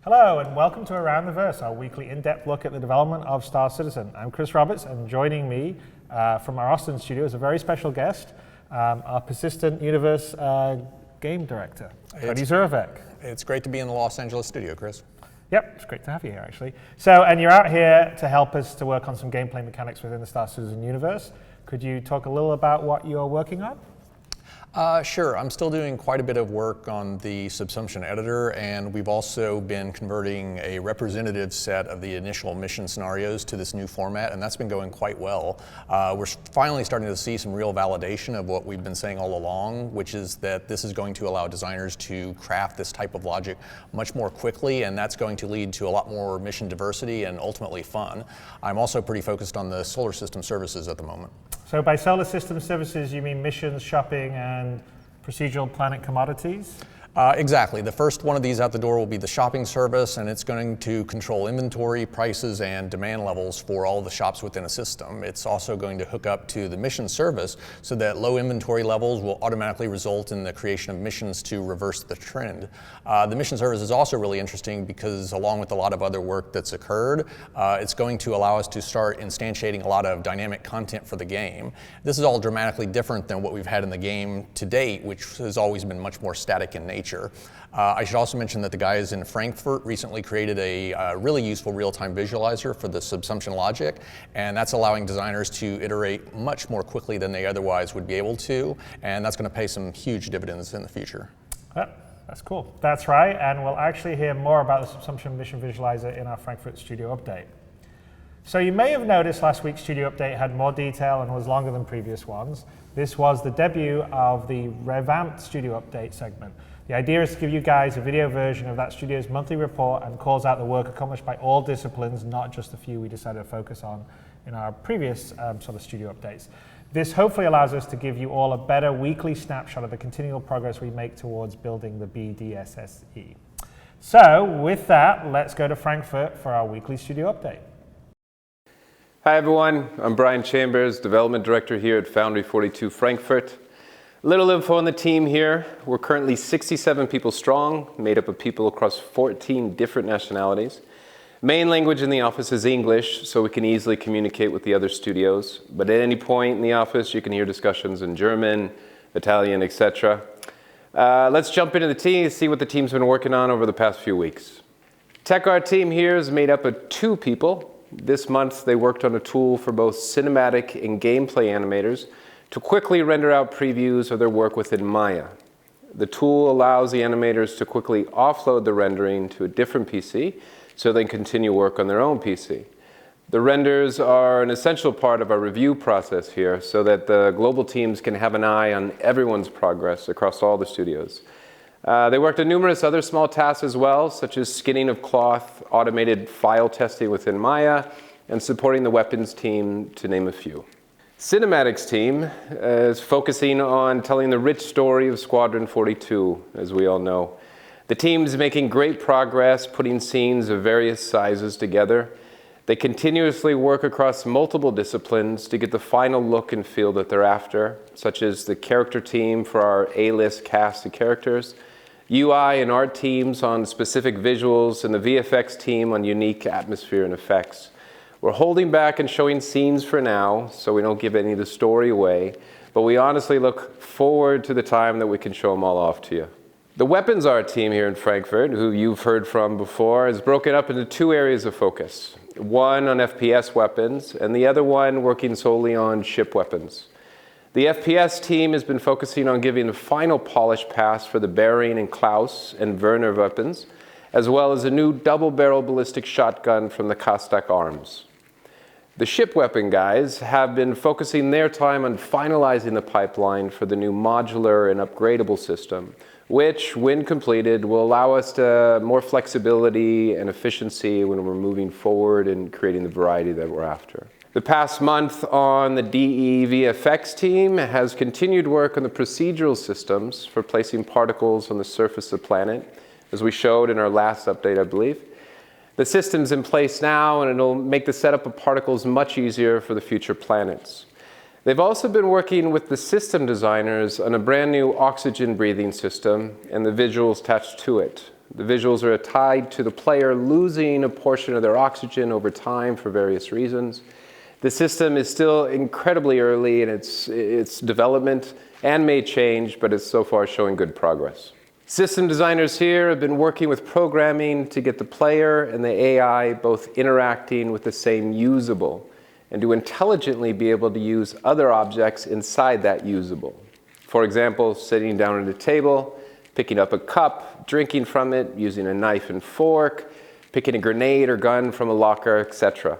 Hello and welcome to Around the Verse, our weekly in-depth look at the development of Star Citizen. I'm Chris Roberts, and joining me from our Austin studio is a very special guest, our Persistent Universe game director, Cody Zurovec. It's great to be in the Los Angeles studio, Chris. Yep, it's great to have you here, actually. So, and you're out here to help us to work on some gameplay mechanics within the Star Citizen universe. Could you talk a little about what you're working on? Sure. I'm still doing quite a bit of work on the subsumption editor, and we've also been converting a representative set of the initial mission scenarios to this new format, and that's been going quite well. We're finally starting to see some real validation of what we've been saying all along, which is that this is going to allow designers to craft this type of logic much more quickly, and that's going to lead to a lot more mission diversity and ultimately fun. I'm also pretty focused on the solar system services at the moment. So by solar system services, you mean missions, shopping, and procedural planet commodities? Exactly. The first one of these out the door will be the shopping service, and it's going to control inventory, prices, and demand levels for all the shops within a system. It's also going to hook up to the mission service so that low inventory levels will automatically result in the creation of missions to reverse the trend. The mission service is also really interesting because, along with a lot of other work that's occurred, it's going to allow us to start instantiating a lot of dynamic content for the game. This is all dramatically different than what we've had in the game to date, which has always been much more static in nature. I should also mention that the guys in Frankfurt recently created a really useful real-time visualizer for the subsumption logic, and that's allowing designers to iterate much more quickly than they otherwise would be able to, and that's going to pay some huge dividends in the future. That's cool. That's right, and we'll actually hear more about the subsumption mission visualizer in our Frankfurt studio update. So you may have noticed last week's studio update had more detail and was longer than previous ones. This was the debut of the revamped studio update segment. The idea is to give you guys a video version of that studio's monthly report and calls out the work accomplished by all disciplines, not just the few we decided to focus on in our previous sort of studio updates. This hopefully allows us to give you all a better weekly snapshot of the continual progress we make towards building the BDSSE. So with that, let's go to Frankfurt for our weekly studio update. Hi everyone, I'm Brian Chambers, Development Director here at Foundry 42 Frankfurt. A little info on the team here. We're currently 67 people strong, made up of people across 14 different nationalities. Main language in the office is English, so we can easily communicate with the other studios. But at any point in the office, you can hear discussions in German, Italian, etc. Let's jump into the team and see what the team's been working on over the past few weeks. Tech art team here is made up of 2 people. This month, they worked on a tool for both cinematic and gameplay animators to quickly render out previews of their work within Maya. The tool allows the animators to quickly offload the rendering to a different PC so they can continue work on their own PC. The renders are an essential part of our review process here so that the global teams can have an eye on everyone's progress across all the studios. They worked on numerous other small tasks as well, such as skinning of cloth, automated file testing within Maya, and supporting the weapons team, to name a few. Cinematics team is focusing on telling the rich story of Squadron 42, as we all know. The team's making great progress putting scenes of various sizes together. They continuously work across multiple disciplines to get the final look and feel that they're after, such as the character team for our A-list cast of characters, UI and art teams on specific visuals, and the VFX team on unique atmosphere and effects. We're holding back and showing scenes for now, so we don't give any of the story away, but we honestly look forward to the time that we can show them all off to you. The weapons art team here in Frankfurt, who you've heard from before, is broken up into 2 areas of focus. One on FPS weapons, and the other one working solely on ship weapons. The FPS team has been focusing on giving the final polish pass for the Bering and Klaus and Werner weapons, as well as a new double-barrel ballistic shotgun from the Kostak Arms. The ship weapon guys have been focusing their time on finalizing the pipeline for the new modular and upgradable system, which, when completed, will allow us to more flexibility and efficiency when we're moving forward and creating the variety that we're after. The past month on the DE VFX team has continued work on the procedural systems for placing particles on the surface of the planet, as we showed in our last update, I believe. The system's in place now, and it'll make the setup of particles much easier for the future planets. They've also been working with the system designers on a brand new oxygen breathing system and the visuals attached to it. The visuals are tied to the player losing a portion of their oxygen over time for various reasons. The system is still incredibly early in its development and may change, but it's so far showing good progress. System designers here have been working with programming to get the player and the AI both interacting with the same usable and to intelligently be able to use other objects inside that usable. For example, sitting down at a table, picking up a cup, drinking from it, using a knife and fork, picking a grenade or gun from a locker, etc.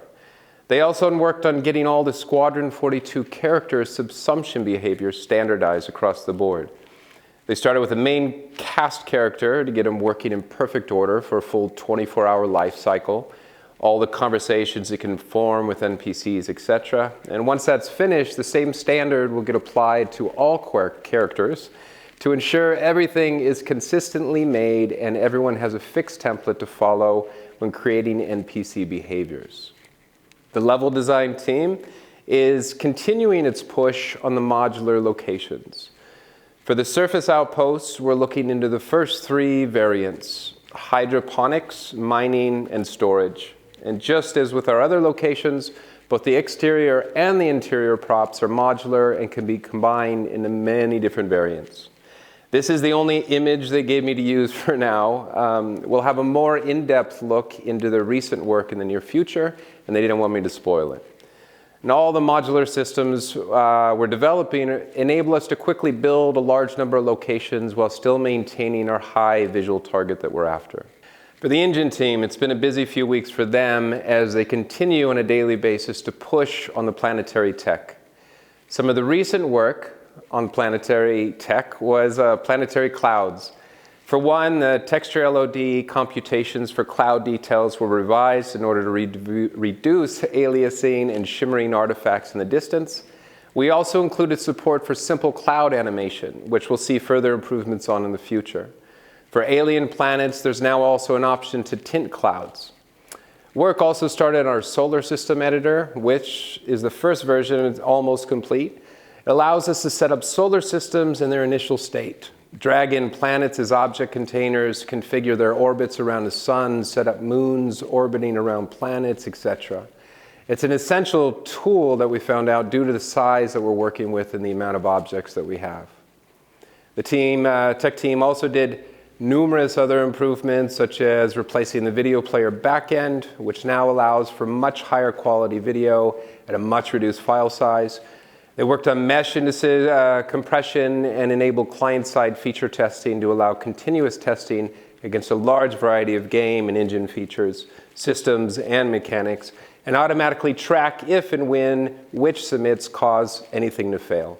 They also worked on getting all the Squadron 42 character subsumption behaviors standardized across the board. They started with a main cast character to get them working in perfect order for a full 24-hour life cycle, all the conversations it can form with NPCs, etc. And once that's finished, the same standard will get applied to all characters to ensure everything is consistently made and everyone has a fixed template to follow when creating NPC behaviors. The level design team is continuing its push on the modular locations. For the surface outposts, we're looking into the first three variants: hydroponics, mining, and storage. And just as with our other locations, both the exterior and the interior props are modular and can be combined into many different variants. This is the only image they gave me to use for now. We'll have a more in-depth look into the recent work in the near future, and they didn't want me to spoil it. And all the modular systems we're developing enable us to quickly build a large number of locations while still maintaining our high visual target that we're after. For the engine team, it's been a busy few weeks for them as they continue on a daily basis to push on the planetary tech. Some of the recent work on planetary tech was planetary clouds. For one, the texture LOD computations for cloud details were revised in order to reduce aliasing and shimmering artifacts in the distance. We also included support for simple cloud animation, which we'll see further improvements on in the future. For alien planets, there's now also an option to tint clouds. Work also started on our solar system editor, which is the first version and it's almost complete. It allows us to set up solar systems in their initial state, drag in planets as object containers, configure their orbits around the sun, set up moons orbiting around planets, etc. It's an essential tool that we found out due to the size that we're working with and the amount of objects that we have. The tech team also did numerous other improvements, such as replacing the video player backend, which now allows for much higher quality video at a much reduced file size. They worked on mesh compression and enabled client-side feature testing to allow continuous testing against a large variety of game and engine features, systems, and mechanics, and automatically track if and when which submits cause anything to fail.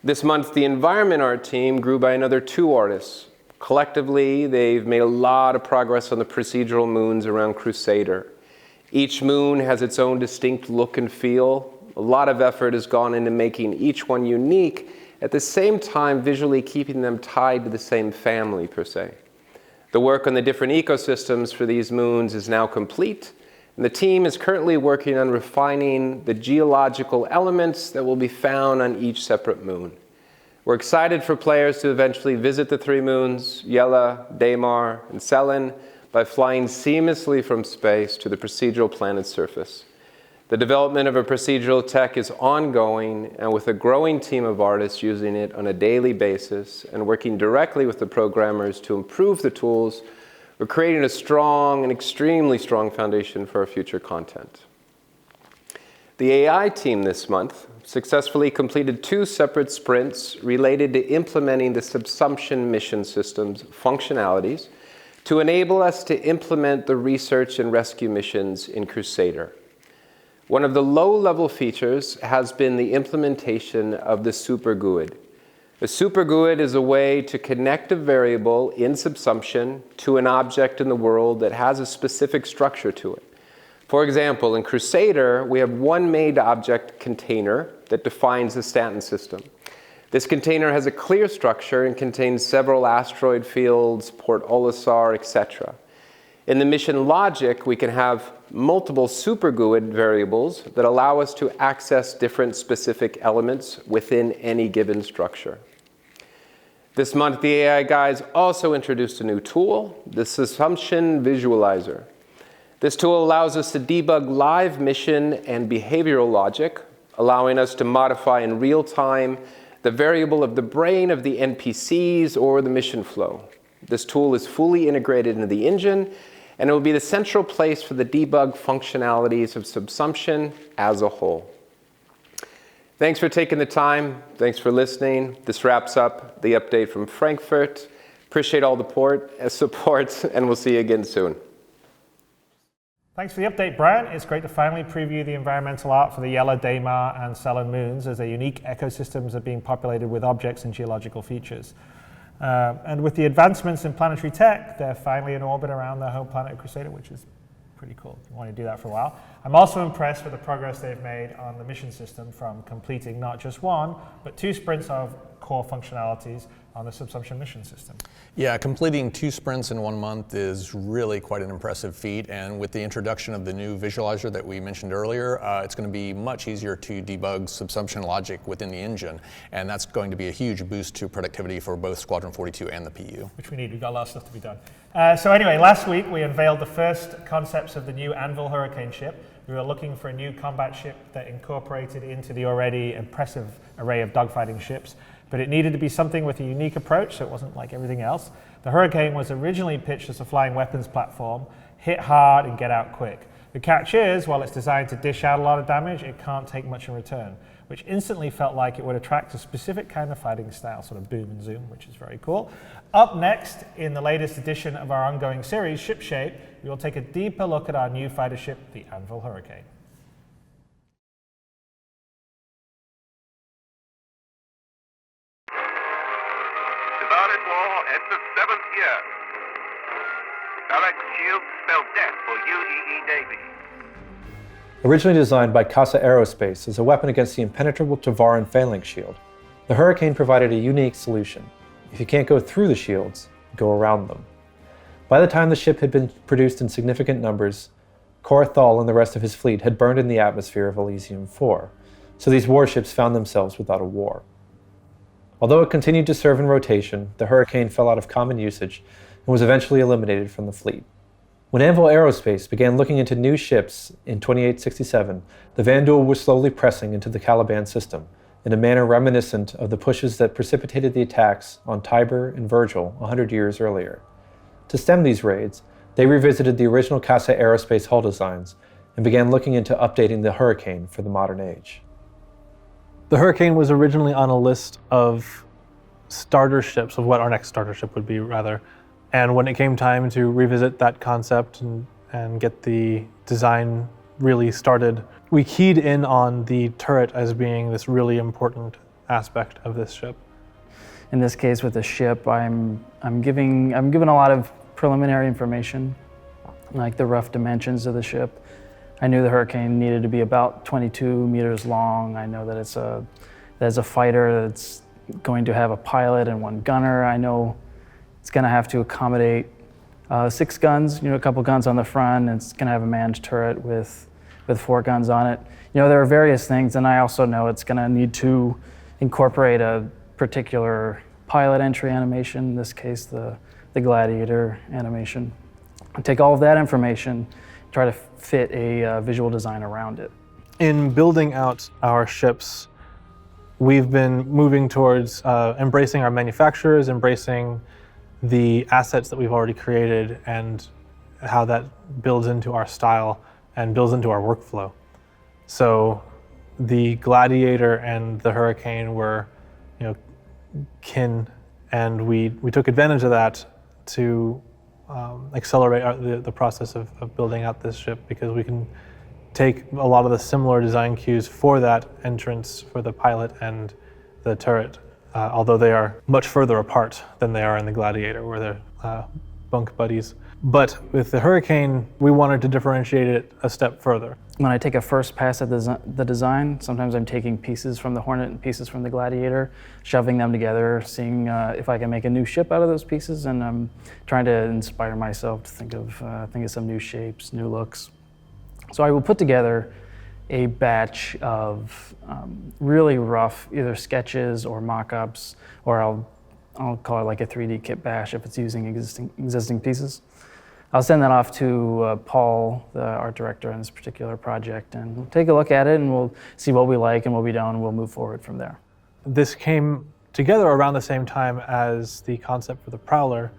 This month, the environment art team grew by another 2 artists. Collectively, they've made a lot of progress on the procedural moons around Crusader. Each moon has its own distinct look and feel. A lot of effort has gone into making each one unique, at the same time visually keeping them tied to the same family, per se. The work on the different ecosystems for these moons is now complete, and the team is currently working on refining the geological elements that will be found on each separate moon. We're excited for players to eventually visit the 3 moons, Yela, Daymar, and Selin, by flying seamlessly from space to the procedural planet's surface. The development of a procedural tech is ongoing, and with a growing team of artists using it on a daily basis and working directly with the programmers to improve the tools, we're creating a strong and extremely strong foundation for our future content. The AI team this month successfully completed 2 separate sprints related to implementing the subsumption mission system's functionalities to enable us to implement the research and rescue missions in Crusader. One of the low-level features has been the implementation of the superGUID. The superGUID is a way to connect a variable in subsumption to an object in the world that has a specific structure to it. For example, in Crusader, we have one made object container that defines the Stanton system. This container has a clear structure and contains several asteroid fields, Port Olisar, etc. In the mission logic, we can have multiple superGUID variables that allow us to access different specific elements within any given structure. This month, the AI guys also introduced a new tool, the Subsumption Visualizer. This tool allows us to debug live mission and behavioral logic, allowing us to modify in real time the variable of the brain of the NPCs or the mission flow. This tool is fully integrated into the engine, and it will be the central place for the debug functionalities of Subsumption as a whole. Thanks for taking the time. Thanks for listening. This wraps up the update from Frankfurt. Appreciate all the support, and we'll see you again soon. Thanks for the update, Brian. It's great to finally preview the environmental art for the Yellow, Daymar, and Cellen moons as their unique ecosystems are being populated with objects and geological features. And with the advancements in planetary tech, they're finally in orbit around their home planet Crusader, which is pretty cool. You want to do that for a while. I'm also impressed with the progress they've made on the mission system from completing not just one, but 2 sprints of core functionalities on the Subsumption mission system. Yeah, completing 2 sprints in 1 month is really quite an impressive feat. And with the introduction of the new visualizer that we mentioned earlier, it's going to be much easier to debug subsumption logic within the engine. And that's going to be a huge boost to productivity for both Squadron 42 and the PU. Which we need. We've got a lot of stuff to be done. So anyway, last week we unveiled the first concepts of the new Anvil Hurricane ship. We were looking for a new combat ship that incorporated into the already impressive array of dogfighting ships, but it needed to be something with a unique approach, so it wasn't like everything else. The Hurricane was originally pitched as a flying weapons platform, hit hard and get out quick. The catch is, while it's designed to dish out a lot of damage, it can't take much in return, which instantly felt like it would attract a specific kind of fighting style, sort of boom and zoom, which is very cool. Up next, in the latest edition of our ongoing series, Ship Shape, we will take a deeper look at our new fighter ship, the Anvil Hurricane. Divided war enters 7th year. Direct shield spell death for UEE Navy. Originally designed by Casa Aerospace as a weapon against the impenetrable Tavaran phalanx shield, the Hurricane provided a unique solution. If you can't go through the shields, go around them. By the time the ship had been produced in significant numbers, Korathal and the rest of his fleet had burned in the atmosphere of Elysium 4, so these warships found themselves without a war. Although it continued to serve in rotation, the Hurricane fell out of common usage and was eventually eliminated from the fleet. When Anvil Aerospace began looking into new ships in 2867, the Vanduul was slowly pressing into the Caliban system in a manner reminiscent of the pushes that precipitated the attacks on Tiber and Virgil 100 years earlier. To stem these raids, they revisited the original Casa Aerospace hull designs and began looking into updating the Hurricane for the modern age. The Hurricane was originally on a list of starter ships, of what our next starter ship would be, rather. And when it came time to revisit that concept and get the design really started, we keyed in on the turret as being this really important aspect of this ship. In this case, with the ship, I'm given a lot of preliminary information, like the rough dimensions of the ship. I knew the Hurricane needed to be about 22 meters long. I know that it's a fighter that's going to have a pilot and 1 gunner. I know it's going to have to accommodate 6 guns, a couple guns on the front, and it's going to have a manned turret with 4 guns on it. There are various things, and I also know it's going to need to incorporate a particular pilot entry animation, in this case the Gladiator animation. And take all of that information, try to fit a visual design around it. In building out our ships, we've been moving towards embracing our manufacturers, embracing the assets that we've already created, and how that builds into our style and builds into our workflow. So the Gladiator and the Hurricane were, kin, and we took advantage of that to accelerate the process of building out this ship, because we can take a lot of the similar design cues for that entrance for the pilot and the turret, although they are much further apart than they are in the Gladiator, where they're bunk buddies. But with the Hurricane, we wanted to differentiate it a step further. When I take a first pass at the design, sometimes I'm taking pieces from the Hornet and pieces from the Gladiator, shoving them together, seeing if I can make a new ship out of those pieces, and I'm trying to inspire myself to think of some new shapes, new looks. So I will put together a batch of really rough either sketches or mock-ups, or I'll I'll call it like a 3D kit bash if it's using existing pieces. I'll send that off to Paul, the art director on this particular project, and we'll take a look at it and we'll see what we like and what we don't, and we'll move forward from there. This came together around the same time as the concept for the Prowler,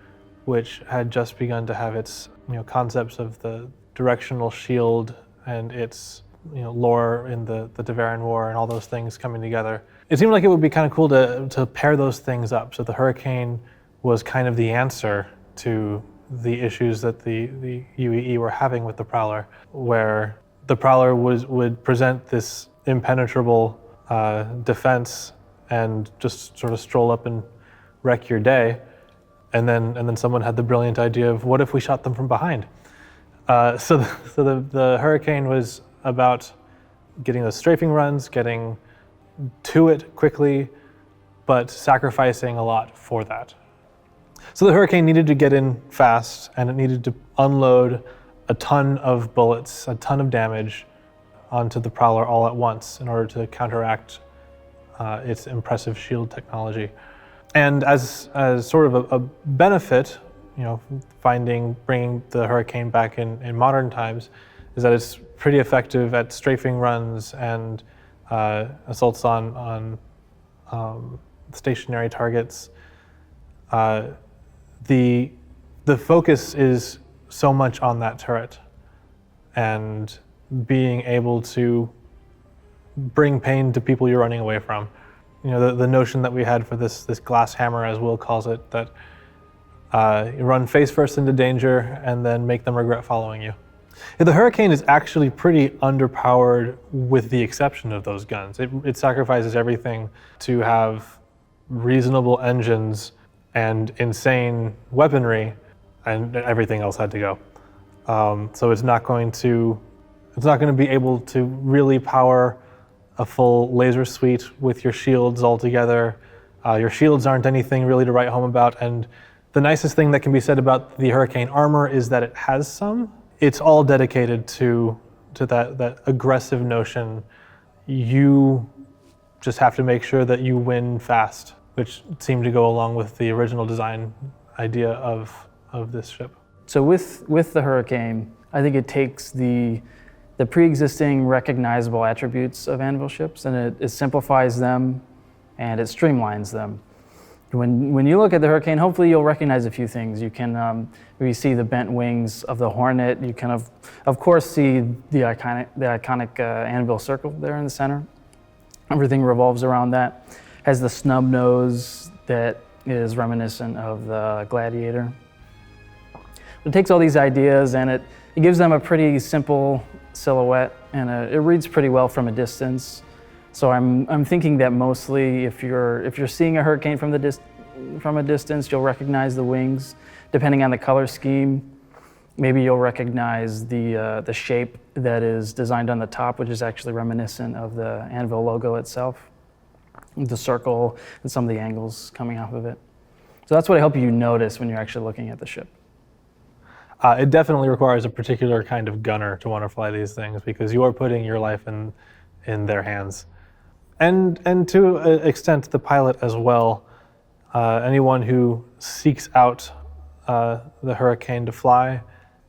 which had just begun to have its concepts of the directional shield and its lore in the Devarian War and all those things coming together. It seemed like it would be kind of cool to pair those things up. So the Hurricane was kind of the answer to the issues that the UEE were having with the Prowler, where the Prowler would present this impenetrable defense and just sort of stroll up and wreck your day, and then someone had the brilliant idea of, what if we shot them from behind? So the Hurricane was about getting those strafing runs, getting to it quickly, but sacrificing a lot for that. So the Hurricane needed to get in fast, and it needed to unload a ton of bullets, a ton of damage onto the Prowler all at once in order to counteract its impressive shield technology. And as sort of a benefit, bringing the Hurricane back in modern times, is that it's pretty effective at strafing runs and assaults on stationary targets. The focus is so much on that turret and being able to bring pain to people you're running away from. The notion that we had for this glass hammer, as Will calls it, that you run face first into danger and then make them regret following you. The Hurricane is actually pretty underpowered with the exception of those guns. It sacrifices everything to have reasonable engines and insane weaponry, and everything else had to go. So it's not going to be able to really power a full laser suite with your shields all together. Your shields aren't anything really to write home about, and the nicest thing that can be said about the Hurricane armor is that it has some. It's all dedicated to that aggressive notion. You just have to make sure that you win fast, which seemed to go along with the original design idea of this ship. So with the Hurricane, I think it takes the pre-existing recognizable attributes of Anvil ships, and it simplifies them and it streamlines them. When you look at the Hurricane, hopefully you'll recognize a few things. You can maybe see the bent wings of the Hornet. You can of course see the iconic anvil circle there in the center. Everything revolves around that. Has the snub nose that is reminiscent of the Gladiator. It takes all these ideas and it gives them a pretty simple silhouette, and it reads pretty well from a distance. So I'm thinking that mostly if you're seeing a Hurricane from a distance, you'll recognize the wings. Depending on the color scheme, maybe you'll recognize the shape that is designed on the top, which is actually reminiscent of the Anvil logo itself, the circle and some of the angles coming off of it. So that's what I hope you notice when you're actually looking at the ship. It definitely requires a particular kind of gunner to want to fly these things, because you are putting your life in their hands. And to an extent, the pilot as well. Anyone who seeks out the Hurricane to fly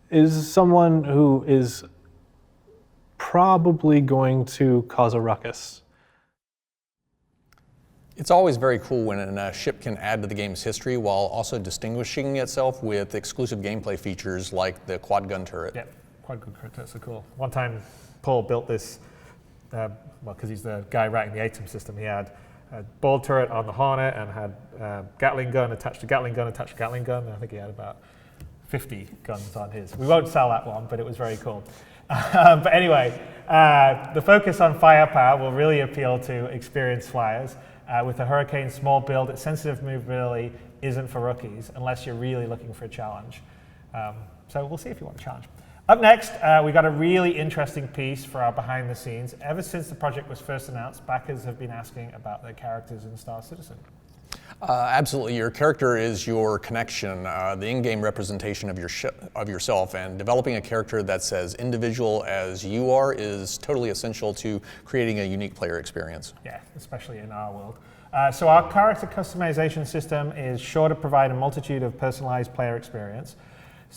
is someone who is probably going to cause a ruckus. It's always very cool when a ship can add to the game's history while also distinguishing itself with exclusive gameplay features like the quad gun turret. Yeah, quad gun turrets are cool. One time, Paul built this, because he's the guy writing the ATOM system, he had a ball turret on the Hornet and had Gatling gun attached to Gatling gun attached to Gatling gun. And I think he had about 50 guns on his. We won't sell that one, but it was very cool. But anyway, the focus on firepower will really appeal to experienced flyers. With the Hurricane's small build, its sensitive movability isn't for rookies unless you're really looking for a challenge. So we'll see if you want a challenge. Up next, we got a really interesting piece for our behind the scenes. Ever since the project was first announced, backers have been asking about their characters in Star Citizen. Absolutely. Your character is your connection, the in-game representation of yourself, and developing a character that's as individual as you are is totally essential to creating a unique player experience. Yeah, especially in our world. So our character customization system is sure to provide a multitude of personalized player experience.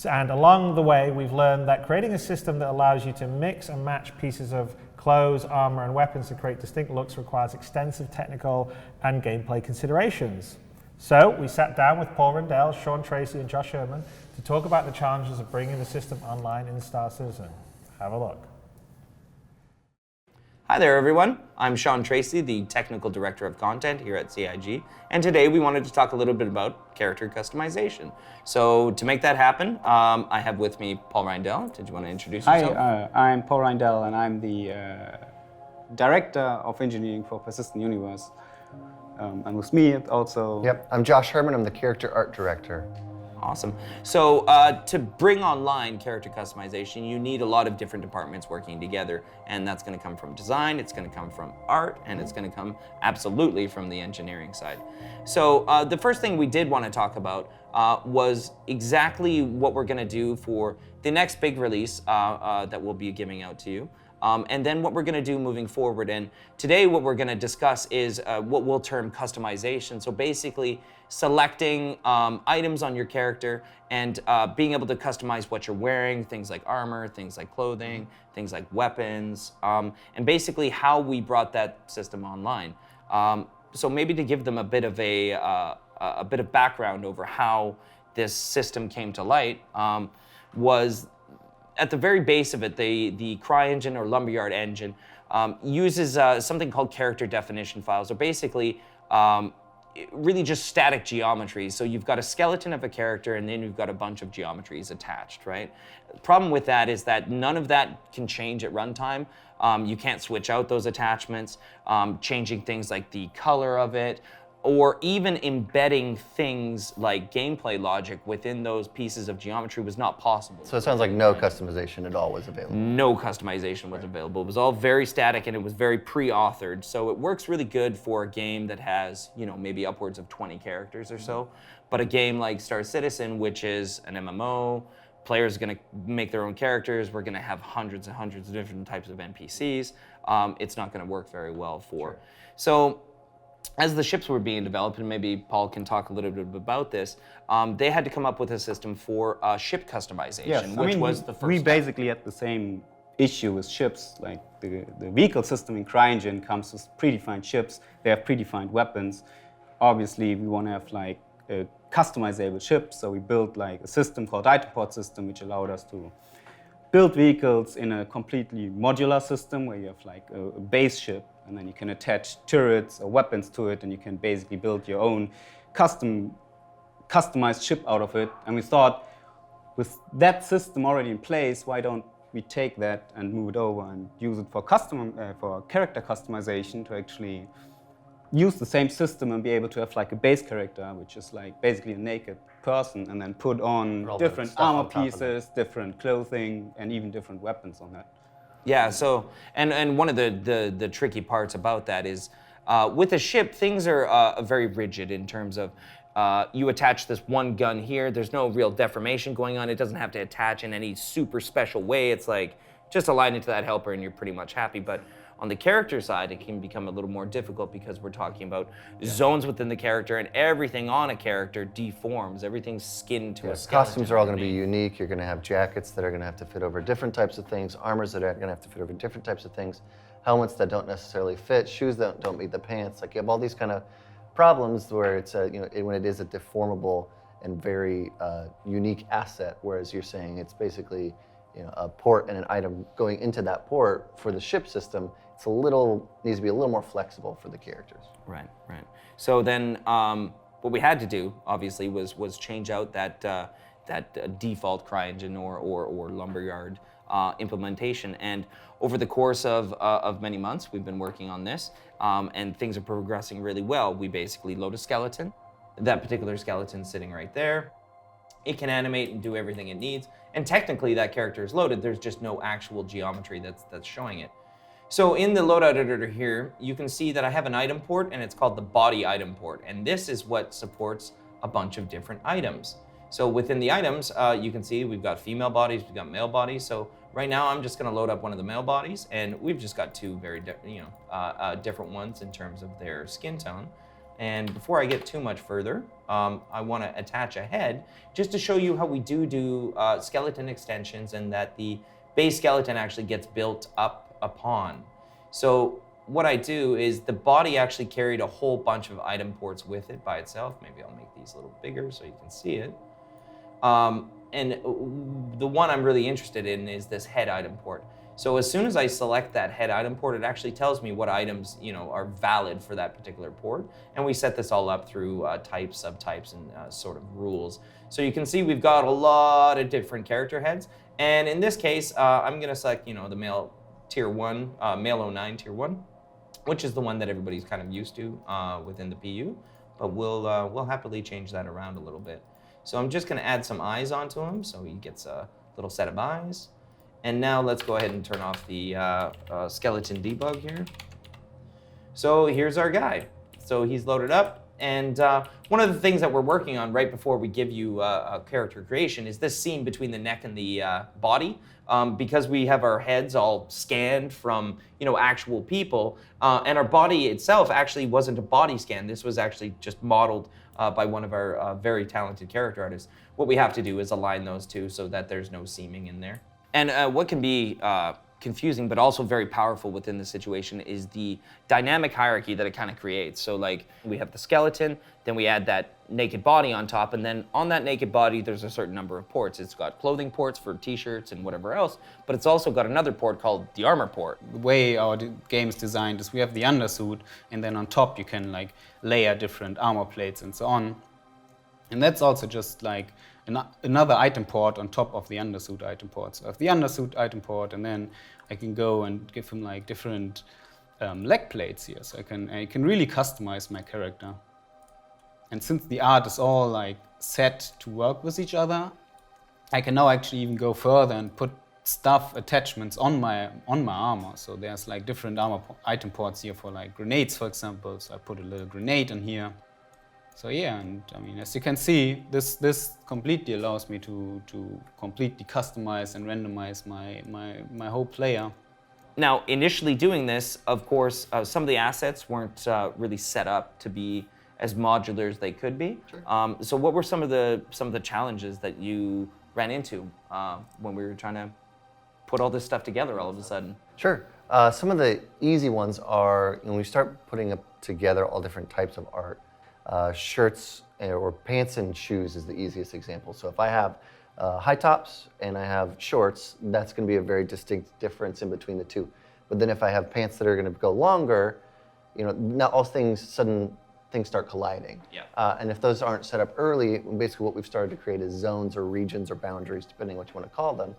And along the way, we've learned that creating a system that allows you to mix and match pieces of clothes, armor, and weapons to create distinct looks requires extensive technical and gameplay considerations. So we sat down with Paul Rendell, Sean Tracy, and Josh Herman to talk about the challenges of bringing the system online in Star Citizen. Have a look. Hi there, everyone. I'm Sean Tracy, the Technical Director of Content here at CIG, and today we wanted to talk a little bit about character customization. So to make that happen, I have with me Paul Rendell. Did you want to introduce yourself? Hi, I'm Paul Rendell, and I'm the Director of Engineering for Persistent Universe. And with me also... Yep, I'm Josh Herman. I'm the Character Art Director. Awesome. So to bring online character customization, you need a lot of different departments working together, and that's going to come from design, it's going to come from art, and it's going to come absolutely from the engineering side. So the first thing we did want to talk about was exactly what we're going to do for the next big release that we'll be giving out to you. And then what we're going to do moving forward. And today what we're going to discuss is what we'll term customization. So basically selecting items on your character and being able to customize what you're wearing, things like armor, things like clothing, things like weapons, and basically how we brought that system online. So maybe to give them a bit of background over how this system came to light was at the very base of it, the CryEngine or Lumberyard engine uses something called character definition files, or basically really just static geometries. So you've got a skeleton of a character and then you've got a bunch of geometries attached, right? The problem with that is that none of that can change at runtime. You can't switch out those attachments, changing things like the color of it, or even embedding things like gameplay logic within those pieces of geometry was not possible. So it sounds like no customization at all was available. No customization was available. It was all very static and it was very pre-authored. So it works really good for a game that has, you know, maybe upwards of 20 characters or so. But a game like Star Citizen, which is an MMO, players are going to make their own characters. We're going to have hundreds and hundreds of different types of NPCs. It's not going to work very well for. Sure. So as the ships were being developed, and maybe Paul can talk a little bit about this, they had to come up with a system for ship customization, which was the first we step. basically had the same issue with ships. Like the vehicle system in CryEngine comes with predefined ships. They have predefined weapons. Obviously, we want to have like a customizable ship, so we built like a system called Itemport system, which allowed us to build vehicles in a completely modular system where you have like a base ship, and then you can attach turrets or weapons to it, and you can basically build your own customized ship out of it. And we thought, with that system already in place, why don't we take that and move it over and use it for character customization, to actually use the same system and be able to have like a base character, which is like basically a naked person, and then put on different armor pieces, different clothing, and even different weapons on that. Yeah, so, and one of the tricky parts about that is, with a ship, things are very rigid in terms of, you attach this one gun here, there's no real deformation going on, it doesn't have to attach in any super special way, it's like, just align it to that helper and you're pretty much happy. But on the character side, it can become a little more difficult because we're talking about zones within the character, and everything on a character deforms. Everything's skinned to a skeleton. Costumes are all going to be unique. You're going to have jackets that are going to have to fit over different types of things, armors that are going to have to fit over different types of things, helmets that don't necessarily fit, shoes that don't meet the pants. Like you have all these kind of problems where it's when it is a deformable and very unique asset, whereas you're saying it's basically a port and an item going into that port. For the ship system, it's needs to be a little more flexible for the characters. Right. So then what we had to do, obviously, was change out that default CryEngine or Lumberyard implementation. And over the course of many months, we've been working on this, and things are progressing really well. We basically load a skeleton. That particular skeleton sitting right there. It can animate and do everything it needs. And technically, that character is loaded. There's just no actual geometry that's showing it. So in the loadout editor here, you can see that I have an item port, and it's called the body item port. And this is what supports a bunch of different items. So within the items, you can see we've got female bodies, we've got male bodies. So right now, I'm just going to load up one of the male bodies, and we've just got two very different ones in terms of their skin tone. And before I get too much further, I want to attach a head just to show you how we do skeleton extensions and that the base skeleton actually gets built up upon. So what I do is the body actually carried a whole bunch of item ports with it by itself. Maybe I'll make these a little bigger so you can see it. And the one I'm really interested in is this head item port. So as soon as I select that head item port, it actually tells me what items, are valid for that particular port. And we set this all up through types, subtypes, and sort of rules. So you can see we've got a lot of different character heads. And in this case, I'm going to select, the male tier 1, male 09 tier 1, which is the one that everybody's kind of used to within the PU. But we'll happily change that around a little bit. So I'm just going to add some eyes onto him, so he gets a little set of eyes. And now let's go ahead and turn off the skeleton debug here. So here's our guy. So he's loaded up. And one of the things that we're working on right before we give you a character creation is this seam between the neck and the body. Because we have our heads all scanned from actual people, and our body itself actually wasn't a body scan. This was actually just modeled by one of our very talented character artists. What we have to do is align those two so that there's no seaming in there. And what can be confusing but also very powerful within the situation is the dynamic hierarchy that it kind of creates. So like we have the skeleton, then we add that naked body on top, and then on that naked body there's a certain number of ports. It's got clothing ports for t-shirts and whatever else, but it's also got another port called the armor port. The way our game is designed is we have the undersuit, and then on top you can layer different armor plates and so on. And that's also just another item port on top of the undersuit item port. So I have the undersuit item port, and then I can go and give him different leg plates here. So I can really customize my character. And since the art is all set to work with each other, I can now actually even go further and put stuff attachments on my armor. So there's different armor item ports here for grenades, for example. So I put a little grenade in here. So yeah, and I mean, as you can see, this completely allows me to completely customize and randomize my whole player. Now, initially doing this, of course, some of the assets weren't really set up to be as modular as they could be. Sure. So what were some of the challenges that you ran into when we were trying to put all this stuff together all of a sudden? Sure. Some of the easy ones are when we start putting together all different types of art. Shirts or pants and shoes is the easiest example. So if I have high tops and I have shorts, that's going to be a very distinct difference in between the two. But then if I have pants that are going to go longer, not all sudden things start colliding. Yeah. And if those aren't set up early, basically what we've started to create is zones or regions or boundaries, depending on what you want to call them,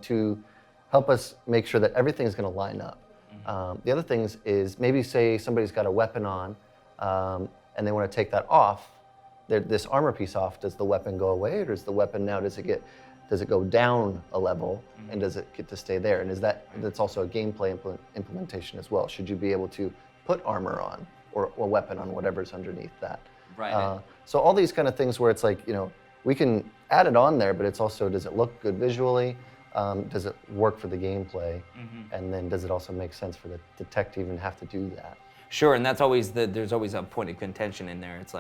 to help us make sure that everything's going to line up. Mm-hmm. The other things is maybe say somebody's got a weapon on, and they want to take that off, this armor piece off. Does the weapon go away, or does the weapon now does it go down a level, mm-hmm. and does it get to stay there? And that's also a gameplay implementation as well. Should you be able to put armor on or a weapon on whatever's underneath that? Right. So all these kind of things where it's we can add it on there, but it's also, does it look good visually? Does it work for the gameplay? Mm-hmm. And then does it also make sense for the tech to even have to do that? Sure, and that's always there's always a point of contention in there. It's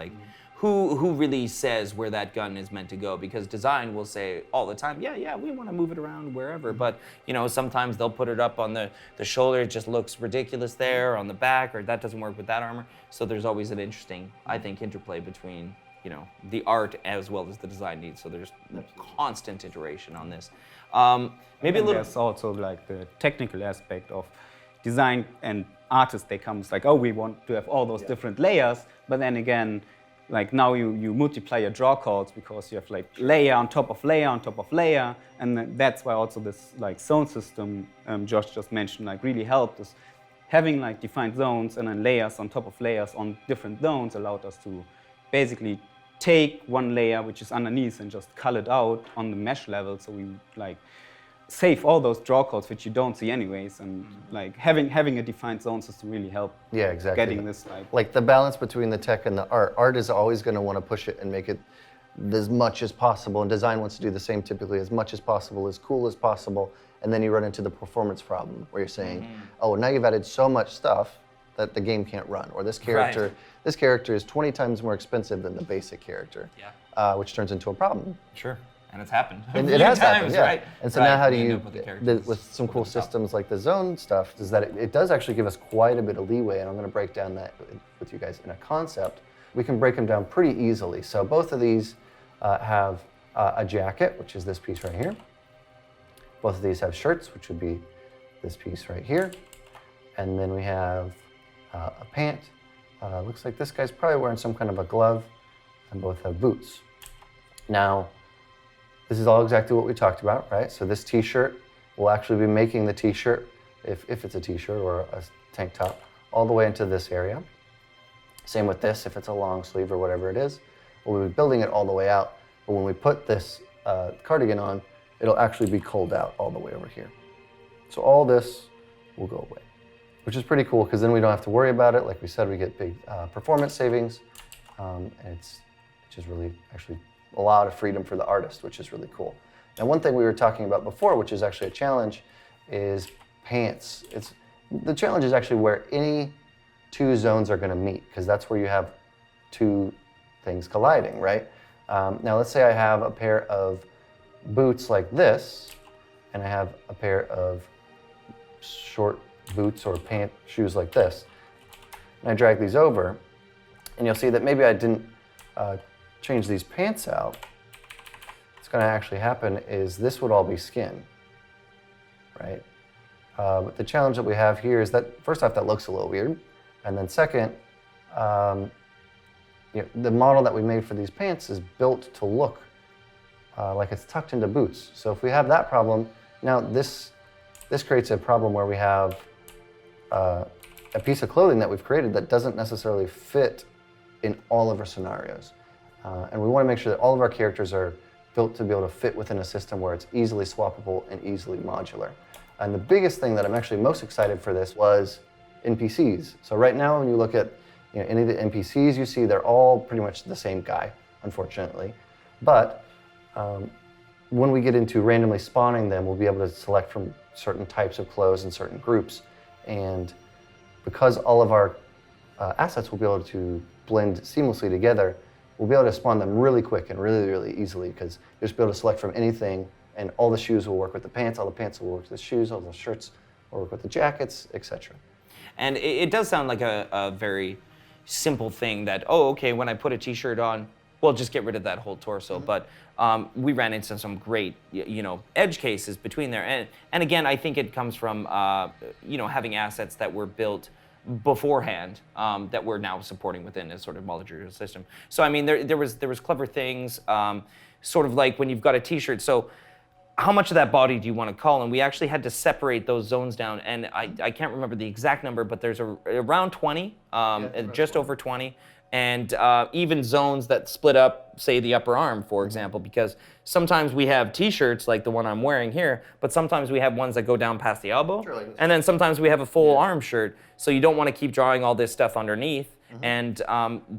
who really says where that gun is meant to go? Because design will say all the time, yeah, we want to move it around wherever, but sometimes they'll put it up on the shoulder, it just looks ridiculous there, on the back, or that doesn't work with that armor. So there's always an interesting, I think, interplay between the art as well as the design needs. So there's constant iteration on this. Maybe a little. There's also the technical aspect of design, and artists, they come we want to have all those different layers, but then again, now you multiply your draw calls because you have layer on top of layer on top of layer, and that's why also this zone system Josh just mentioned really helped us. Having defined zones and then layers on top of layers on different zones allowed us to basically take one layer which is underneath and just cull it out on the mesh level, so we save all those draw codes which you don't see anyways, and having a defined zone system really helped. Yeah, exactly. Getting this the balance between the tech and the art. Art is always going to want to push it and make it as much as possible, and design wants to do the same typically, as much as possible, as cool as possible, and then you run into the performance problem where you're saying, oh, now you've added so much stuff that the game can't run, or this character, this character is 20 times more expensive than the basic character, which turns into a problem. Sure. And it's happened. And it has happened, yeah. Right? And so now how do We end you, up with the characters with some cool systems like the zone stuff, is that it does actually give us quite a bit of leeway, and I'm going to break down that with you guys in a concept. We can break them down pretty easily. So both of these have a jacket, which is this piece right here. Both of these have shirts, which would be this piece right here. And then we have a pant. Looks like this guy's probably wearing some kind of a glove, and both have boots. Now, this is all exactly what we talked about, right? So this t-shirt, we'll actually be making the t-shirt, if it's a t-shirt or a tank top, all the way into this area. Same with this, if it's a long sleeve or whatever it is. We'll be building it all the way out, but when we put this cardigan on, it'll actually be culled out all the way over here. So all this will go away, which is pretty cool, because then we don't have to worry about it. Like we said, we get big performance savings, and it's just really actually a lot of freedom for the artist, which is really cool. Now, one thing we were talking about before, which is actually a challenge, is pants. The challenge is actually where any two zones are going to meet, because that's where you have two things colliding, right? Now, let's say I have a pair of boots like this, and I have a pair of short boots or pant shoes like this, and I drag these over, and you'll see that maybe I didn't change these pants out. What's going to actually happen is this would all be skin, right? But the challenge that we have here is that, first off, that looks a little weird, and then second, the model that we made for these pants is built to look like it's tucked into boots. So if we have that problem, now this creates a problem where we have a piece of clothing that we've created that doesn't necessarily fit in all of our scenarios. And we want to make sure that all of our characters are built to be able to fit within a system where it's easily swappable and easily modular. And the biggest thing that I'm actually most excited for this was NPCs. So right now, when you look at any of the NPCs you see, they're all pretty much the same guy, unfortunately. But when we get into randomly spawning them, we'll be able to select from certain types of clothes and certain groups. And because all of our assets will be able to blend seamlessly together, we'll be able to spawn them really quick and really, really easily, because you'll just be able to select from anything, and all the shoes will work with the pants, all the pants will work with the shoes, all the shirts will work with the jackets, etc. And it does sound like a very simple thing that, oh, okay, when I put a t-shirt on, well, just get rid of that whole torso. But we ran into some great, edge cases between there. And again, I think it comes from, having assets that were built beforehand that we're now supporting within a sort of modular system. So I mean, there was clever things, sort of like when you've got a t-shirt. So how much of that body do you want to cull? And we actually had to separate those zones down. And I can't remember the exact number, but there's around 20, just over 20. And even zones that split up, say, the upper arm, for example, because sometimes we have t-shirts like the one I'm wearing here, but sometimes we have ones that go down past the elbow. Sure, like and then sometimes we have a full arm shirt, so you don't want to keep drawing all this stuff underneath. And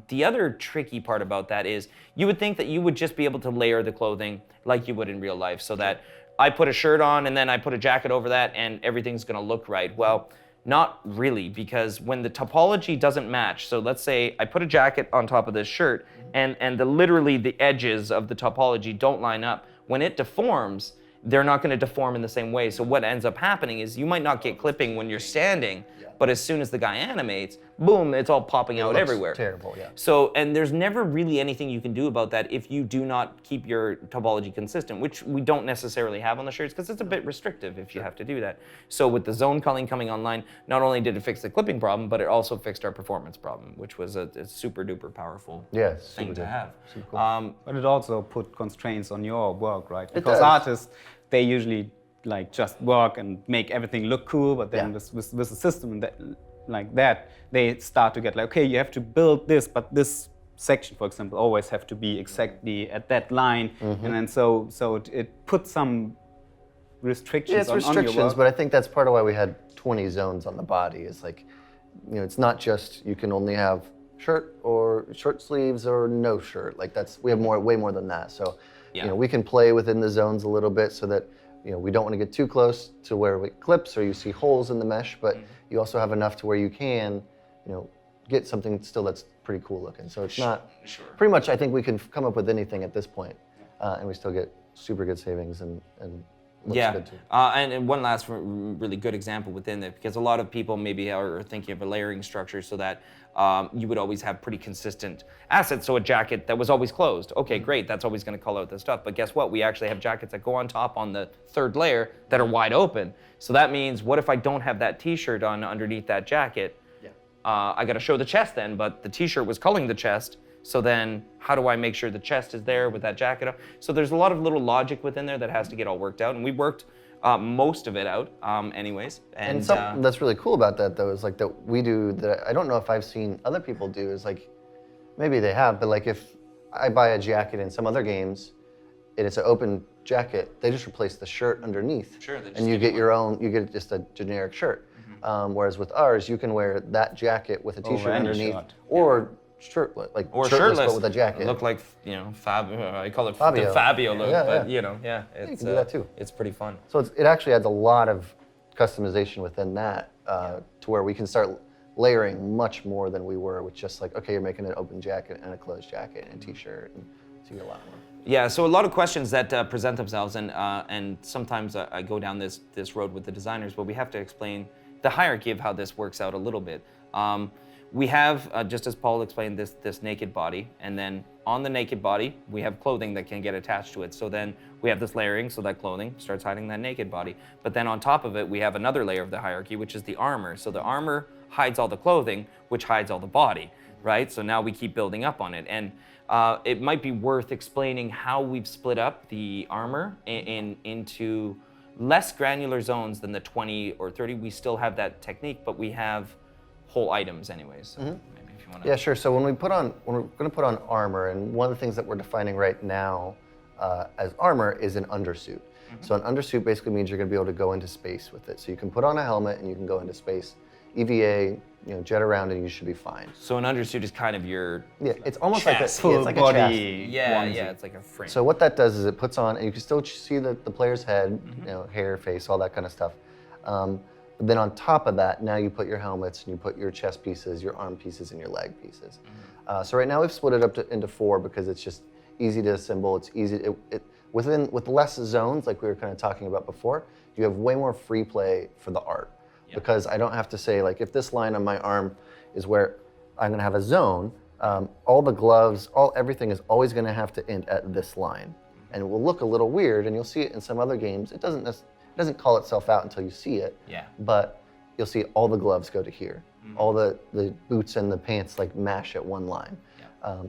the other tricky part about that is you would think that you would just be able to layer the clothing like you would in real life, so that I put a shirt on and then I put a jacket over that and everything's going to look right. Well, not really, because when the topology doesn't match, so let's say I put a jacket on top of this shirt and literally the edges of the topology don't line up, when it deforms, they're not going to deform in the same way. So what ends up happening is you might not get clipping when you're standing, but as soon as the guy animates, boom, it's all popping out everywhere. Terrible, yeah. So, and there's never really anything you can do about that if you do not keep your topology consistent, which we don't necessarily have on the shirts, because it's a bit restrictive if you have to do that. So with the zone culling coming online, not only did it fix the clipping problem, but it also fixed our performance problem, which was a super duper powerful thing to have. Super cool. But it also put constraints on your work, right? Because does. artists, they usually like just work and make everything look cool, but then with a system like that, they start to get like, okay, you have to build this, but this section, for example, always have to be exactly at that line, and then so it puts some restrictions on restrictions, your work. but I think that's part of why we had 20 zones on the body. Is like, it's not just you can only have shirt or short sleeves or no shirt. Like we have way more than that. So, we can play within the zones a little bit so that we don't want to get too close to where it clips or you see holes in the mesh, but you also have enough to where you can, get something still that's pretty cool looking. So it's not, pretty much I think we can come up with anything at this point, and we still get super good savings and looks good too. And one last really good example within it, because a lot of people maybe are thinking of a layering structure so that you would always have pretty consistent assets. So a jacket that was always closed. Okay, great, that's always going to call out the stuff. But guess what? We actually have jackets that go on top on the third layer that are wide open. So that means, what if I don't have that t-shirt on underneath that jacket? I got to show the chest then, but the t-shirt was culling the chest. So then how do I make sure the chest is there with that jacket on? So there's a lot of little logic within there that has to get all worked out. And we worked most of it out anyways. And something that's really cool about that though is like that we do that I don't know if I've seen other people do is like, maybe they have, but like if I buy a jacket in some other games and it's an open jacket, they just replace the shirt underneath. Sure, they just and you give get you your own, you get just a generic shirt. Whereas with ours, you can wear that jacket with a t-shirt underneath or shirtless, like or shirtless but with a jacket. Look like, you know, I call it Fabio. the Fabio look, but you it's, can do that too. It's pretty fun. So it actually adds a lot of customization within that to where we can start layering much more than we were with just like, okay, you're making an open jacket and a closed jacket and a t-shirt, and so you get a lot more. Yeah, so a lot of questions that present themselves, and sometimes I go down this road with the designers, but we have to explain the hierarchy of how this works out a little bit. We have, just as Paul explained, this naked body, and then on the naked body, we have clothing that can get attached to it. So then we have this layering, so that clothing starts hiding that naked body. But then on top of it, we have another layer of the hierarchy, which is the armor. So the armor hides all the clothing, which hides all the body, right? So now we keep building up on it. And it might be worth explaining how we've split up the armor into less granular zones than the 20 or 30. We still have that technique, but we have whole items anyways. So maybe if you want to. Yeah, sure. So when we're going to put on armor, and one of the things that we're defining right now as armor is an undersuit. So an undersuit basically means you're going to be able to go into space with it. So you can put on a helmet and you can go into space, EVA, jet around, and you should be fine. So an undersuit is kind of your it's almost chest. like a, it's like a chest. Yeah, it's like a frame. So what that does is it puts on, and you can still see the player's head, hair, face, all that kind of stuff. But then on top of that, now you put your helmets and you put your chest pieces, your arm pieces, and your leg pieces. So right now we've split it up into 4 because it's just easy to assemble. It's easy. With less zones, like we were kind of talking about before, you have way more free play for the art. Because I don't have to say, like, if this line on my arm is where I'm going to have a zone, all the gloves, everything is always going to have to end at this line. And it will look a little weird, and you'll see it in some other games. It doesn't call itself out until you see it. But you'll see all the gloves go to here. All the boots and the pants like mash at one line.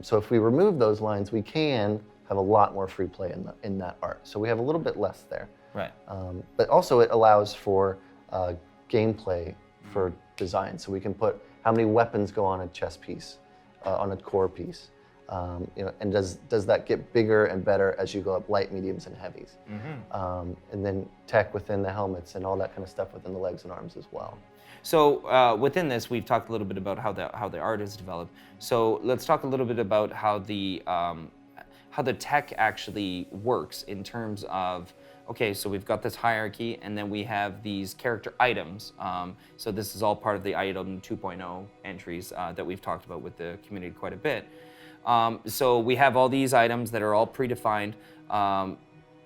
So if we remove those lines, we can have a lot more free play in that art. So we have a little bit less there. Right. But also it allows for gameplay for design. So we can put how many weapons go on a chest piece, on a core piece. And does that get bigger and better as you go up light, mediums, and heavies? And then tech within the helmets and all that kind of stuff within the legs and arms as well. So within this, we've talked a little bit about how the art is developed. So let's talk a little bit about how the tech actually works in terms of, okay, so we've got this hierarchy, and then we have these character items. So this is all part of the item 2.0 entries that we've talked about with the community quite a bit. So we have all these items that are all predefined,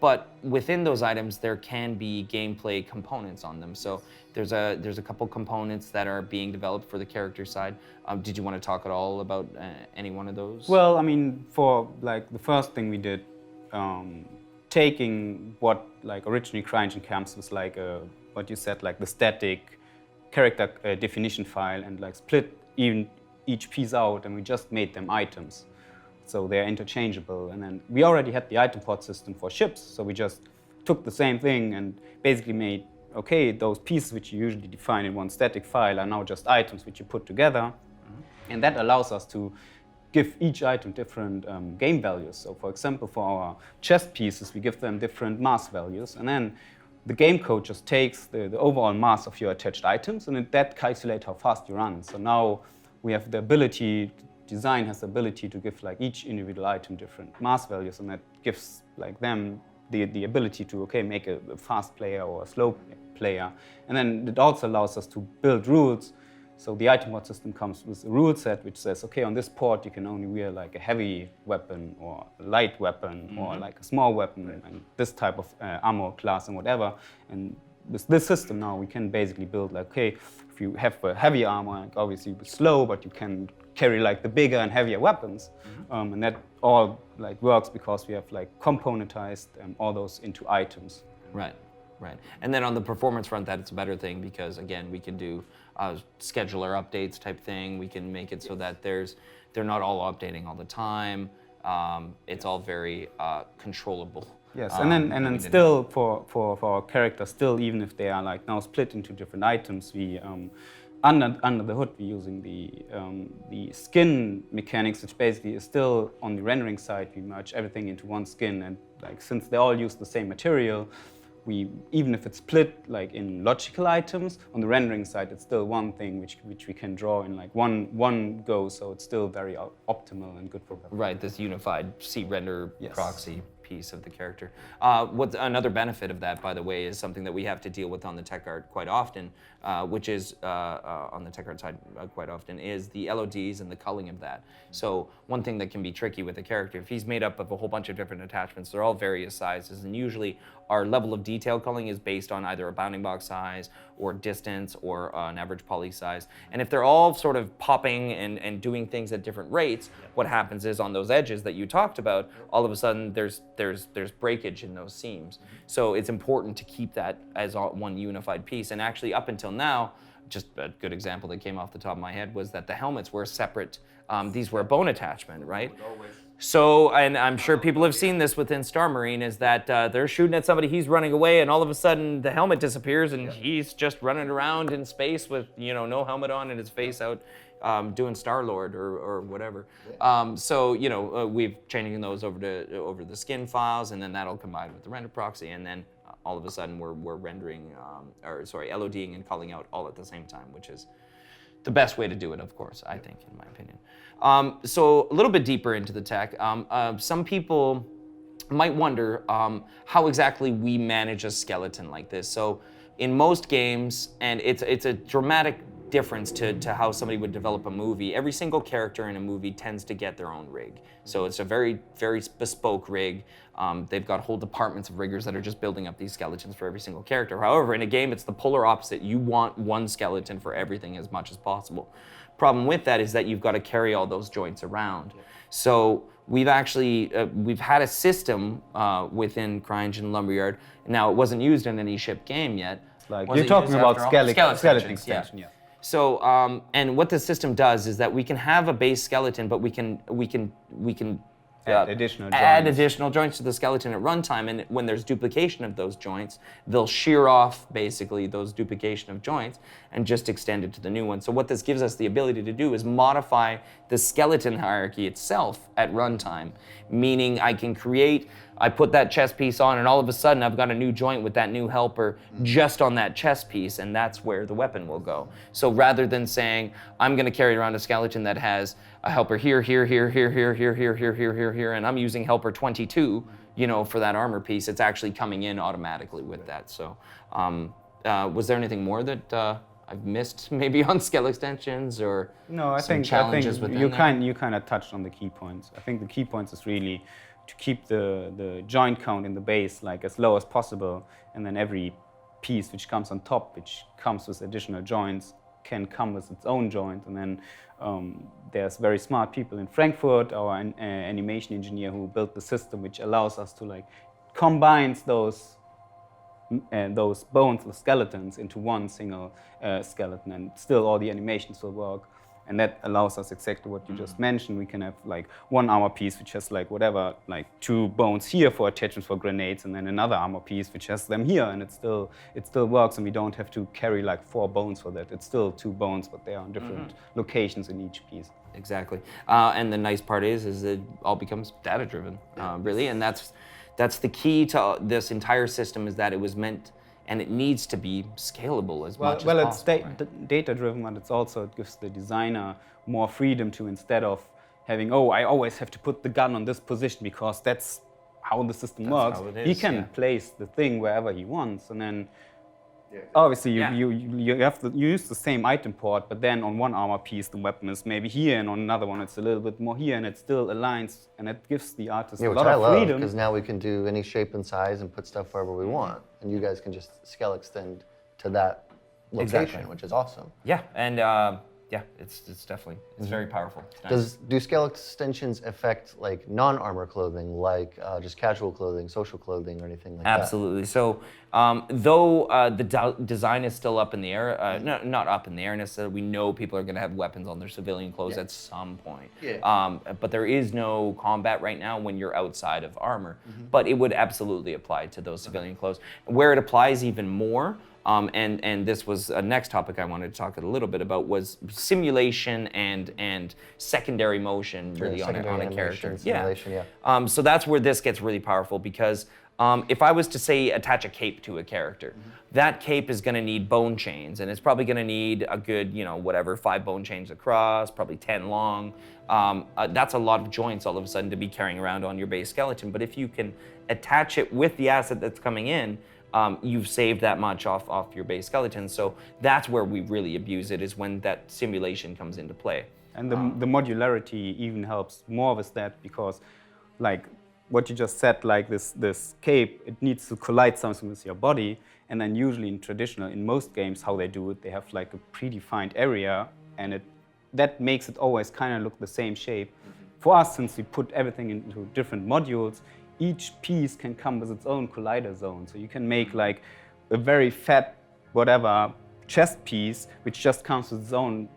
but within those items, there can be gameplay components on them. So there's a couple components that are being developed for the character side. Did you want to talk at all about any one of those? Well, I mean, for like the first thing we did, taking what like originally CryEngine camps was like what you said, like the static character definition file, and like split each piece out, and we just made them items. So they're interchangeable. And then we already had the item pod system for ships, so we just took the same thing and basically made, okay, those pieces which you usually define in one static file are now just items which you put together. And that allows us to give each item different game values. So for example, for our chest pieces, we give them different mass values, and then the game code just takes the overall mass of your attached items, and that calculates how fast you run. So now we have the ability, design has the ability to give like each individual item different mass values, and that gives like them the ability to, okay, make a fast player or a slow player. And then it also allows us to build rules So the item mod system comes with a rule set which says, okay, on this port you can only wear like a heavy weapon or a light weapon or like a small weapon and this type of ammo class and whatever. And with this system now we can basically build like, okay, if you have a heavy armor, like obviously it's slow, but you can carry like the bigger and heavier weapons. And that all like works because we have like componentized all those into items. Right. Right. And then on the performance front, that's a better thing because, again, we can do scheduler updates type thing. We can make it so that they're not all updating all the time. It's all very controllable. Yes, and then still for our characters, still even if they are like now split into different items, we under the hood we're using the skin mechanics, which basically is still on the rendering side. We merge everything into one skin, and like since they all use the same material, we, even if it's split like in logical items, on the rendering side it's still one thing which we can draw in like one go, so it's still very optimal and good for them. Right, this unified C-render proxy piece of the character. What's another benefit of that, by the way, is something that we have to deal with on the tech art quite often, which is on the tech art side quite often, is the LODs and the culling of that. So one thing that can be tricky with a character, if he's made up of a whole bunch of different attachments, they're all various sizes, and usually our level of detail culling is based on either a bounding box size or distance or an average poly size. And if they're all sort of popping and doing things at different rates, what happens is on those edges that you talked about, all of a sudden there's breakage in those seams. So it's important to keep that as one unified piece. And actually up until now, just a good example that came off the top of my head was that the helmets were separate. These were a bone attachment, right? So, and I'm sure people have seen this within Star Marine, is that they're shooting at somebody, he's running away, and all of a sudden the helmet disappears and he's just running around in space with, no helmet on and his face out doing Star-Lord or whatever. So, we've changing those over the skin files, and then that'll combine with the render proxy, and then all of a sudden we're rendering, LODing and calling out all at the same time, which is the best way to do it, of course, I think, in my opinion. So a little bit deeper into the tech, some people might wonder how exactly we manage a skeleton like this. So in most games, and it's a dramatic difference to how somebody would develop a movie, every single character in a movie tends to get their own rig. So it's a very, very bespoke rig. They've got whole departments of riggers that are just building up these skeletons for every single character. However, in a game, it's the polar opposite. You want one skeleton for everything as much as possible. Problem with that is that you've got to carry all those joints around. So we've actually, we've had a system within CryEngine Lumberyard. Now, it wasn't used in any ship game yet. Like you're talking about skeleton extension, yeah. So, and what the system does is that we can have a base skeleton, but we can add additional joints to the skeleton at runtime, and when there's duplication of those joints, they'll shear off basically those duplication of joints and just extend it to the new one. So what this gives us the ability to do is modify the skeleton hierarchy itself at runtime, meaning I put that chest piece on, and all of a sudden I've got a new joint with that new helper just on that chest piece, and that's where the weapon will go. So rather than saying, I'm gonna carry around a skeleton that has a helper here, and I'm using helper 22, for that armor piece, it's actually coming in automatically with that. So was there anything more that I've missed maybe on scale extensions or I think you kind of touched on the key points. I think the key points is really to keep the joint count in the base like as low as possible, and then every piece which comes on top, which comes with additional joints, can come with its own joint. And then there's very smart people in Frankfurt, our animation engineer who built the system which allows us to combines those bones or skeletons into one single skeleton, and still all the animations will work. And that allows us exactly what you just mentioned. We can have one armor piece which has two bones here for attachments for grenades, and then another armor piece which has them here, and it still works, and we don't have to carry 4 bones for that. It's still 2 bones, but they are on different locations in each piece. Exactly. And the nice part is it all becomes data driven, really, and that's the key to this entire system, is that it was meant and it needs to be scalable as much as possible. Well, it's data-driven, and it gives the designer more freedom to, instead of having, I always have to put the gun on this position because that's how the system works. He can place the thing wherever he wants, and then Obviously, Yeah. you have to use the same item port, but then on one armor piece the weapon is maybe here, and on another one it's a little bit more here, and it still aligns, and it gives the artist Yeah, a which lot I of love, freedom. because now we can do any shape and size and put stuff wherever we want, and you guys can just scale extend to that location, Exactly. which is awesome. Yeah, and yeah, it's definitely very powerful. It's nice. Do scale extensions affect like non-armor clothing, like just casual clothing, social clothing, or anything like that? Absolutely. So, though the design is still up in the air, not up in the air necessarily, we know people are going to have weapons on their civilian clothes at some point. Yeah. But there is no combat right now when you're outside of armor. But it would absolutely apply to those civilian clothes. Where it applies even more, and this was a next topic I wanted to talk a little bit about, was simulation and secondary motion really on a character. Simulation, yeah. So that's where this gets really powerful, because if I was to say attach a cape to a character, that cape is going to need bone chains, and it's probably going to need a good, 5 bone chains across, probably 10 long. That's a lot of joints all of a sudden to be carrying around on your base skeleton. But if you can attach it with the asset that's coming in, you've saved that much off your base skeleton. So that's where we really abuse it, is when that simulation comes into play. And the modularity even helps more with that, because like what you just said, like this cape, it needs to collide something with your body, and then usually in most games, how they do it, they have like a predefined area, and that makes it always kind of look the same shape. For us, since we put everything into different modules, each piece can come with its own collider zone. So you can make like a very fat, whatever, chest piece, which just comes with its own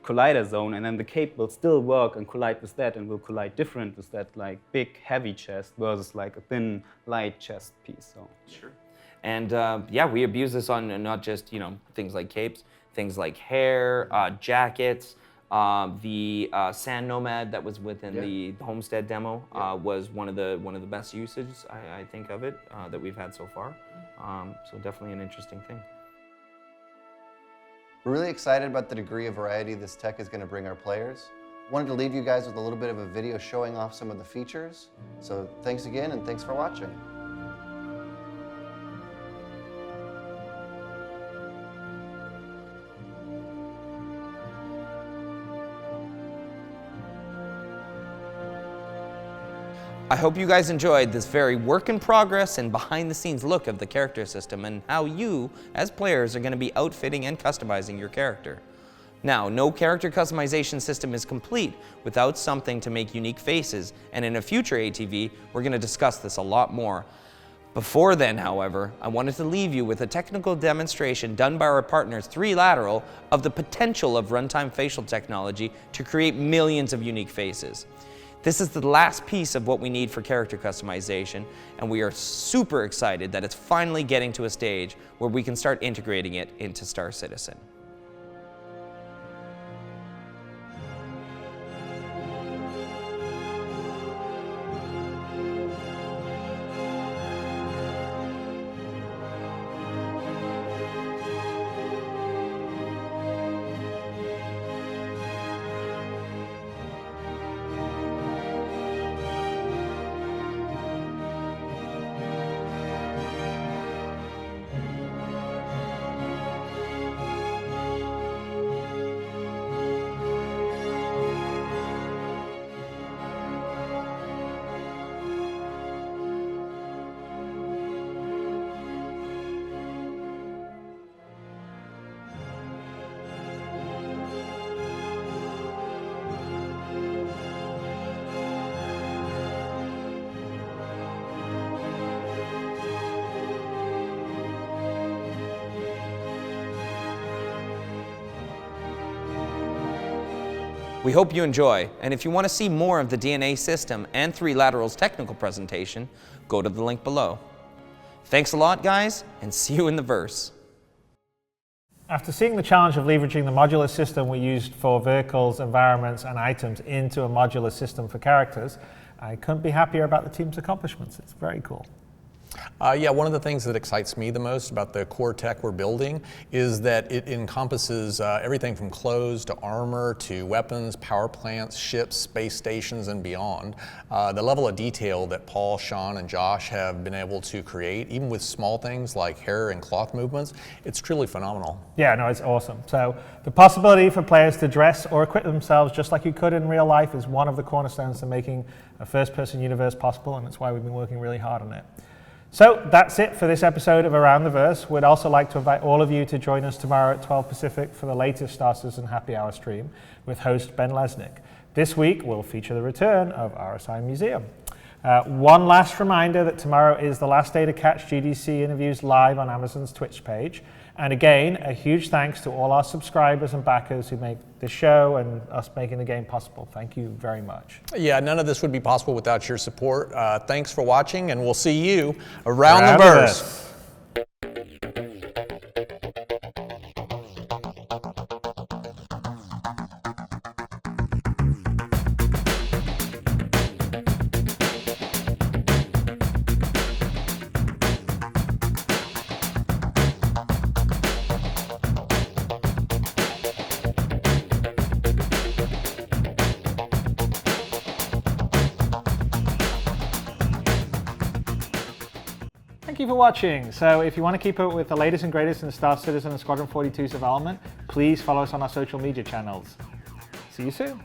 collider zone, and then the cape will still work and collide with that, and will collide different with that like big, heavy chest versus like a thin, light chest piece. So. Sure. And yeah, we abuse this on not just things like capes, things like hair, jackets. The Sand Nomad that was within the Homestead demo was one of the best usages I think of it that we've had so far. So definitely an interesting thing. We're really excited about the degree of variety this tech is going to bring our players. Wanted to leave you guys with a little bit of a video showing off some of the features. So thanks again, and thanks for watching. I hope you guys enjoyed this very work in progress and behind the scenes look of the character system, and how you, as players, are going to be outfitting and customizing your character. Now, no character customization system is complete without something to make unique faces, and in a future ATV, we're going to discuss this a lot more. Before then, however, I wanted to leave you with a technical demonstration done by our partners 3Lateral of the potential of runtime facial technology to create millions of unique faces. This is the last piece of what we need for character customization, and we are super excited that it's finally getting to a stage where we can start integrating it into Star Citizen. We hope you enjoy, and if you want to see more of the DNA system and 3Lateral's technical presentation, go to the link below. Thanks a lot, guys, and see you in the verse. After seeing the challenge of leveraging the modular system we used for vehicles, environments, and items into a modular system for characters, I couldn't be happier about the team's accomplishments. It's very cool. Yeah, one of the things that excites me the most about the core tech we're building is that it encompasses everything from clothes to armor to weapons, power plants, ships, space stations, and beyond. The level of detail that Paul, Sean, and Josh have been able to create, even with small things like hair and cloth movements, it's truly phenomenal. Yeah, no, it's awesome. So the possibility for players to dress or equip themselves just like you could in real life is one of the cornerstones to making a first-person universe possible, and that's why we've been working really hard on it. So that's it for this episode of Around the Verse. We'd also like to invite all of you to join us tomorrow at 12 Pacific for the latest Star Citizen Happy Hour stream with host Ben Lesnick. This week will feature the return of RSI Museum. One last reminder that tomorrow is the last day to catch GDC interviews live on Amazon's Twitch page. And again, a huge thanks to all our subscribers and backers who make the show and us making the game possible. Thank you very much. Yeah, none of this would be possible without your support. Thanks for watching, and we'll see you around the verse. Thank you for watching. So if you want to keep up with the latest and greatest in Star Citizen and Squadron 42's development, please follow us on our social media channels. See you soon.